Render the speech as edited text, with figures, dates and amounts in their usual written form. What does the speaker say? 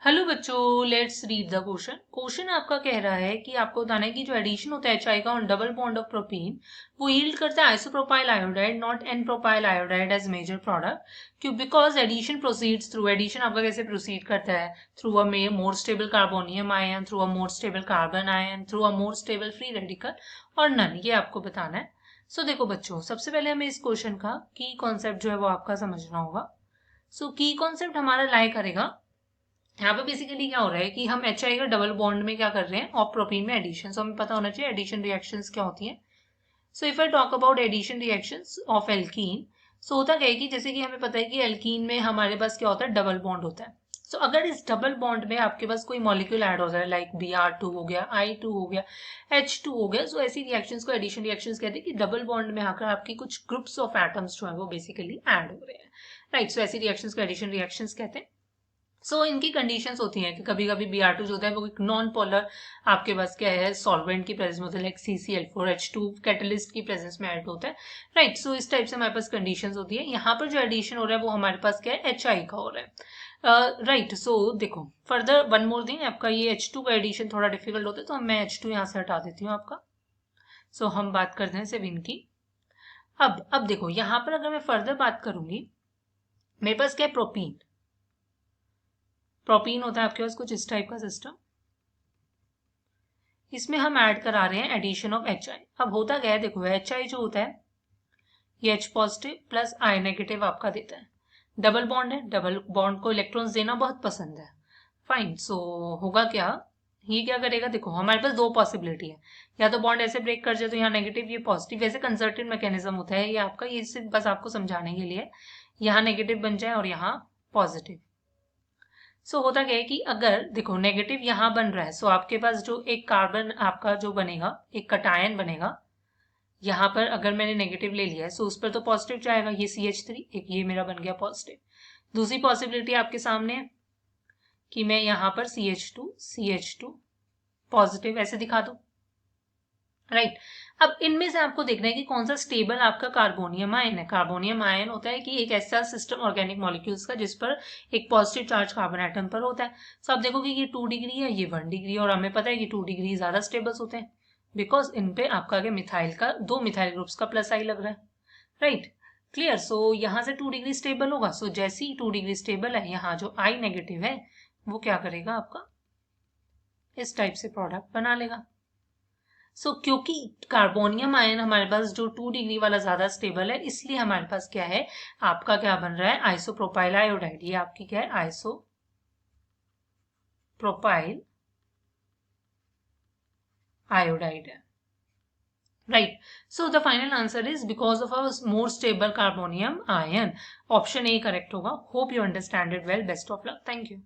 Hello बच्चों, let's read the question. Question आपका कह रहा है कि आपको बताना है कि जो एडिशन होता है HI का on double bond of propene वो यील्ड करता है isopropyl iodide not n propyl iodide as major product. क्यों? Because addition proceeds through, addition आपका कैसे प्रोसीड करता है? Through a more stable carbonium ion, through a more stable carbon ion, through a more stable free radical और none. ये आपको बताना है। सो देखो बच्चों, सबसे पहले हमें इस क्वेश्चन का की कॉन्सेप्ट जो है वो आपका समझना होगा। सो की कॉन्सेप्ट हमारा लाई करेगा, यहाँ पे बेसिकली क्या हो रहा है कि हम HI का डबल बॉन्ड में क्या कर रहे हैं, ऑफ प्रोपीन में एडिशन। सो हमें पता होना चाहिए एडिशन रिएक्शंस क्या होती हैं। So if I talk about addition reactions of alkene, so होता क्या है कि जैसे कि हमें पता है कि एल्कीन में हमारे पास क्या होता है, डबल बॉन्ड होता है। सो अगर इस डबल बॉन्ड में आपके पास कोई मॉलिक्यूल ऐड हो जाए, लाइक Br2 हो गया, I2 हो गया, H2 हो गया, सो ऐसी रिएक्शंस को एडिशन रिएक्शंस कहते हैं कि डबल बॉन्ड में आकर आपकी कुछ ग्रुप्स ऑफ एटम्स जो है वो बेसिकली ऐड हो रहे हैं। राइट, सो ऐसी रिएक्शंस को एडिशन रिएक्शंस कहते हैं। सो इनकी कंडीशंस होती हैं कि कभी कभी Br2 जो होता है वो एक नॉन पोलर आपके पास क्या है, सॉल्वेंट की प्रेजेंस में होता है, लाइक CCl4H2 कैटलिस्ट की प्रेजेंस में ऐड होता है। राइट, सो इस टाइप से हमारे पास कंडीशंस होती है। यहाँ पर जो एडिशन हो रहा है वो हमारे पास क्या है, HI का हो रहा है। राइट, सो देखो फर्दर वन मोर थिंग, आपका ये H2 का एडिशन थोड़ा डिफिकल्ट होता है, तो मैं H2 यहाँ से हटा देती हूँ आपका। सो हम बात करते हैं सिर्फ इनकी। अब देखो यहाँ पर अगर मैं फर्दर बात करूंगी, मेरे पास क्या है, प्रोपीन। प्रोपीन होता है आपके पास कुछ इस टाइप का सिस्टम, इसमें हम ऐड करा रहे हैं एडिशन ऑफ HI। अब होता क्या है, देखो HI जो होता है ये H positive plus I negative आपका देता है। डबल बॉन्ड है, डबल बॉन्ड को इलेक्ट्रॉन्स देना बहुत पसंद है। फाइन, सो होगा क्या, ये क्या करेगा, देखो हमारे पास दो पॉसिबिलिटी है, या तो बॉन्ड ऐसे ब्रेक कर जाए तो यहाँ नेगेटिव ये पॉजिटिव, वैसे कंसर्टेड मैकेनिज्म होता है ये आपका, ये सिर्फ बस आपको समझाने के लिए, यहाँ नेगेटिव बन जाए और यहाँ पॉजिटिव। सो होता क्या है कि अगर देखो नेगेटिव यहाँ बन रहा है, सो आपके पास जो एक कार्बन आपका जो बनेगा, एक कटायन बनेगा, यहाँ पर अगर मैंने नेगेटिव ले लिया है सो उस पर तो पॉजिटिव जाएगा, ये CH3, एक ये मेरा बन गया पॉजिटिव। दूसरी पॉसिबिलिटी आपके सामने है कि मैं यहाँ पर CH2 पॉजिटिव ऐसे दिखा दूं। राइट, अब इनमें से आपको देखना है कि कौन सा स्टेबल आपका कार्बोनियम आयन है। कार्बोनियम आयन होता है कि एक ऐसा सिस्टम ऑर्गेनिक मॉलिक्यूल्स का जिस पर एक पॉजिटिव चार्ज कार्बन एटम पर होता है। सो आप देखोगे कि 2 डिग्री है, ये 1 डिग्री, और हमें पता है कि 2 डिग्री ज्यादा स्टेबल्स होते हैं बिकॉज इन पे आपका क्या, मिथाइल का, दो मिथाइल ग्रुप्स का प्लस आई लग रहा है। Right, clear. सो यहाँ से 2 डिग्री स्टेबल होगा, सो जैसे ही 2 डिग्री स्टेबल है, यहाँ जो आई नेगेटिव है वो क्या करेगा, आपका इस टाइप से प्रोडक्ट बना लेगा। सो क्योंकि कार्बोनियम आयन हमारे पास जो 2 डिग्री वाला ज्यादा स्टेबल है, इसलिए हमारे पास क्या है, आपका क्या बन रहा है, आइसोप्रोपाइल आयोडाइड। ये आपकी क्या है, आइसोप्रोपाइल आयोडाइड है। Right, so the final answer is because of a more stable carbonium ion. Option A correct होगा। Hope you understand it well. Best of luck. Thank you.